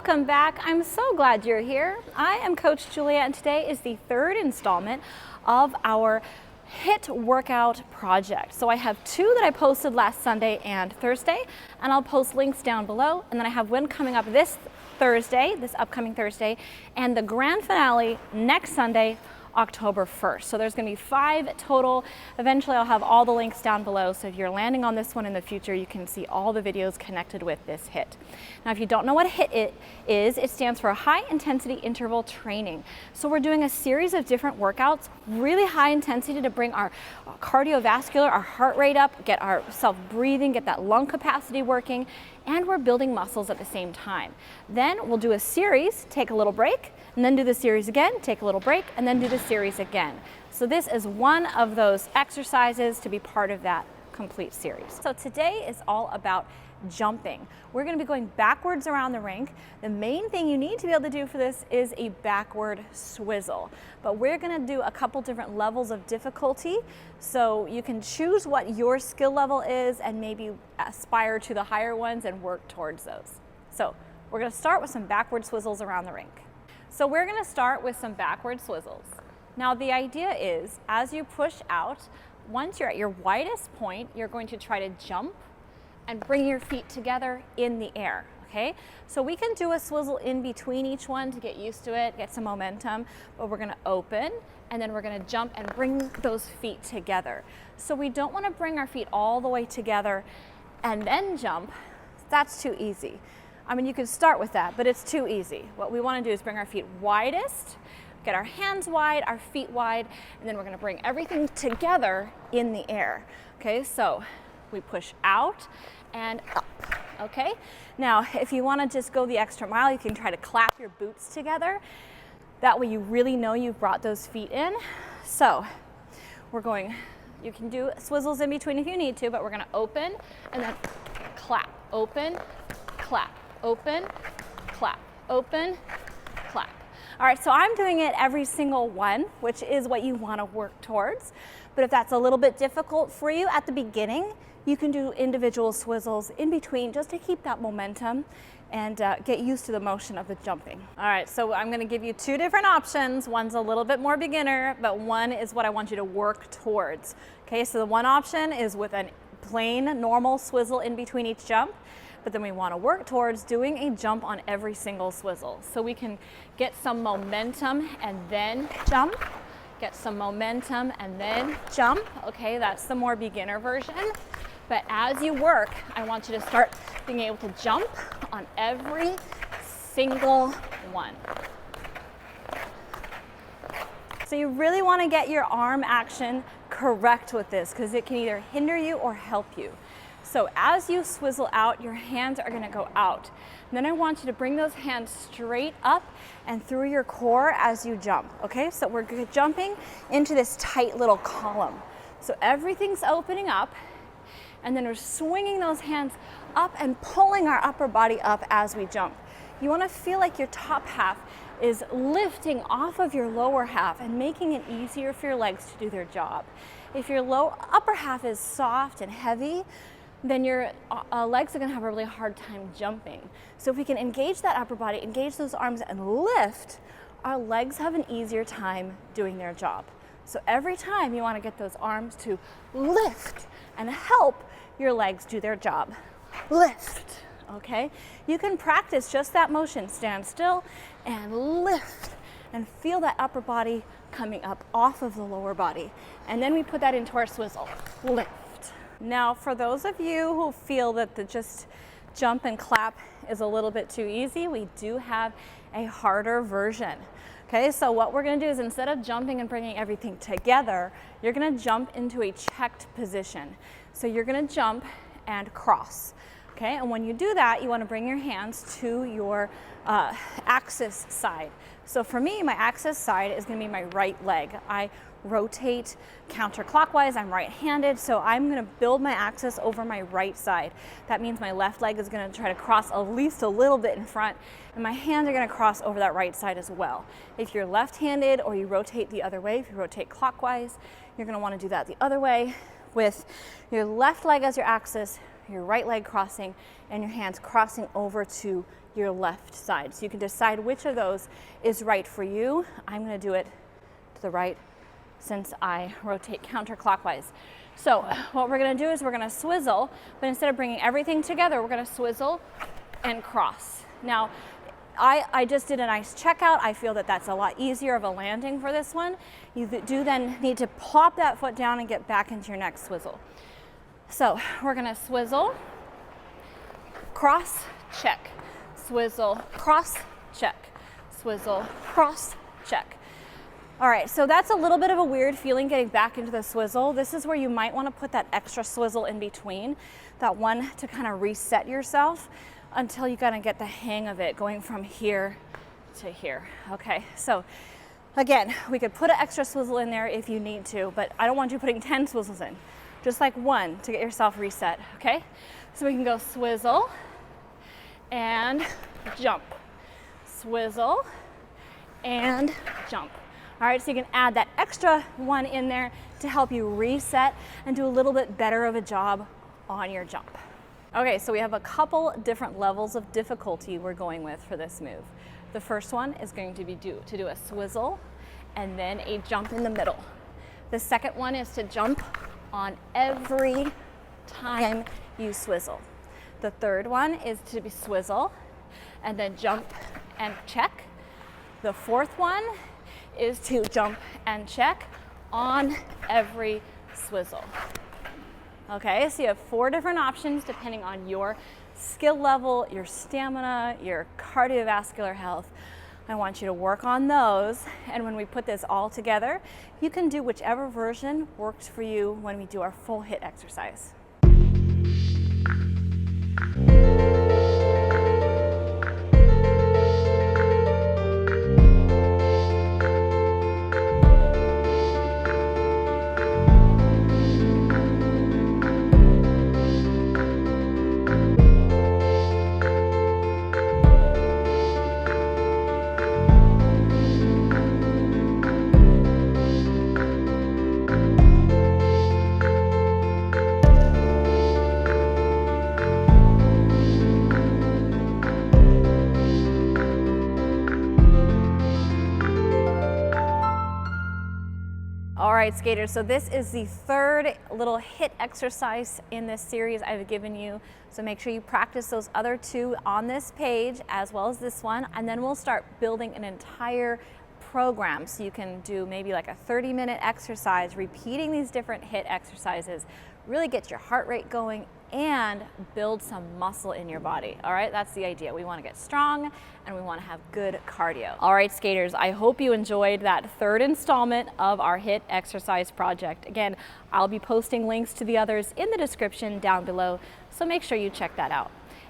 Welcome back. I'm so glad you're here. I am Coach Julia, and today is the third installment of our HIIT workout project. So I have two that I posted last Sunday and Thursday, and I'll post links down below. And then I have one coming up this upcoming Thursday, and the grand finale next Sunday, October 1st. So there's going to be 5 total. Eventually I'll have all the links down below, so if you're landing on this one in the future, you can see all the videos connected with this HIIT. Now, if you don't know what HIIT is, it stands for high intensity interval training. So we're doing a series of different workouts, really high intensity, to bring our cardiovascular, our heart rate up, get our self-breathing, get that lung capacity working, and we're building muscles at the same time. Then we'll do a series, take a little break, and then do the series again, take a little break, and then do the series again. So this is one of those exercises to be part of that complete series. So today is all about jumping. We're going to be going backwards around the rink. The main thing you need to be able to do for this is a backward swizzle. But we're going to do a couple different levels of difficulty, so you can choose what your skill level is and maybe aspire to the higher ones and work towards those. So we're going to start with some backward swizzles around the rink. So we're going to start with some backward swizzles. Now the idea is, as you push out, once you're at your widest point, you're going to try to jump and bring your feet together in the air, okay? So we can do a swizzle in between each one to get used to it, get some momentum, but we're gonna open and then we're gonna jump and bring those feet together. So we don't wanna bring our feet all the way together and then jump. That's too easy. I mean, you could start with that, but it's too easy. What we wanna do is bring our feet widest, get our hands wide, our feet wide, and then we're gonna bring everything together in the air. Okay, so we push out and up, okay? Now, if you wanna just go the extra mile, you can try to clap your boots together. That way you really know you've brought those feet in. So you can do swizzles in between if you need to, but we're gonna open and then clap, open, clap, open, clap, open, clap. All right, so I'm doing it every single one, which is what you want to work towards. But if that's a little bit difficult for you at the beginning, you can do individual swizzles in between just to keep that momentum and get used to the motion of the jumping. All right, so I'm going to give you 2 different options. One's a little bit more beginner, but one is what I want you to work towards. Okay, so the one option is with a plain normal swizzle in between each jump. But then we want to work towards doing a jump on every single swizzle. So we can get some momentum and then jump, get some momentum and then jump. Okay, that's the more beginner version. But as you work, I want you to start being able to jump on every single one. So you really want to get your arm action correct with this, because it can either hinder you or help you. So as you swizzle out, your hands are going to go out. And then I want you to bring those hands straight up and through your core as you jump. Okay, so we're jumping into this tight little column. So everything's opening up, and then we're swinging those hands up and pulling our upper body up as we jump. You want to feel like your top half is lifting off of your lower half and making it easier for your legs to do their job. If your upper half is soft and heavy, then your legs are going to have a really hard time jumping. So if we can engage that upper body, engage those arms and lift, our legs have an easier time doing their job. So every time you want to get those arms to lift and help your legs do their job. Lift, okay? You can practice just that motion. Stand still and lift and feel that upper body coming up off of the lower body. And then we put that into our swizzle. Lift. Now, for those of you who feel that the just jump and clap is a little bit too easy, we do have a harder version. Okay, so what we're going to do is, instead of jumping and bringing everything together, you're going to jump into a checked position. So you're going to jump and cross. Okay, and when you do that, you want to bring your hands to your axis side. So for me, my axis side is going to be my right leg. I rotate counterclockwise. I'm right-handed, so I'm going to build my axis over my right side. That means my left leg is going to try to cross at least a little bit in front, and my hands are going to cross over that right side as well. If you're left-handed or you rotate the other way, if you rotate clockwise, you're going to want to do that the other way with your left leg as your axis, your right leg crossing and your hands crossing over to your left side. So you can decide which of those is right for you. I'm going to do it to the right since I rotate counterclockwise. So what we're going to do is we're going to swizzle, but instead of bringing everything together, we're going to swizzle and cross. Now, I just did a nice checkout. I feel that that's a lot easier of a landing for this one. You do then need to plop that foot down and get back into your next swizzle. So we're going to swizzle, cross, check, swizzle, cross, check, swizzle, cross, check. All right, so that's a little bit of a weird feeling getting back into the swizzle. This is where you might want to put that extra swizzle in between, that one to kind of reset yourself until you kind of get the hang of it, going from here to here. Okay, so again, we could put an extra swizzle in there if you need to, but I don't want you putting 10 swizzles in, just like one to get yourself reset, okay? So we can go swizzle and jump, swizzle and jump. All right, so you can add that extra one in there to help you reset and do a little bit better of a job on your jump. Okay, so we have a couple different levels of difficulty we're going with for this move. The first one is going to be to do a swizzle and then a jump in the middle. The second one is to jump on every time you swizzle. The third one is to be swizzle and then jump and check. The fourth one is to jump and check on every swizzle. Okay, so you have 4 different options depending on your skill level, your stamina, your cardiovascular health. I want you to work on those, and when we put this all together, you can do whichever version works for you when we do our full HIIT exercise. All right, skaters, so this is the third little HIIT exercise in this series I've given you. So make sure you practice those other 2 on this page as well as this one, and then we'll start building an entire program. So you can do maybe like a 30-minute exercise, repeating these different HIIT exercises, really get your heart rate going and build some muscle in your body. All right, that's the idea. We want to get strong and we want to have good cardio. All right, skaters, I hope you enjoyed that third installment of our HIIT exercise project. Again, I'll be posting links to the others in the description down below, so make sure you check that out.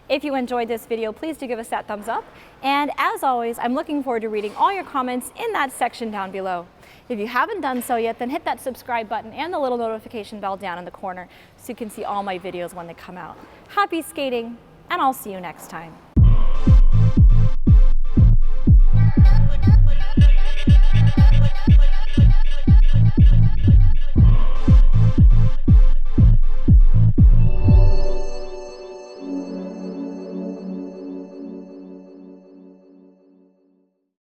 If you enjoyed this video, please do give us that thumbs up. And as always, I'm looking forward to reading all your comments in that section down below. If you haven't done so yet, then hit that subscribe button and the little notification bell down in the corner so you can see all my videos when they come out. Happy skating, and I'll see you next time.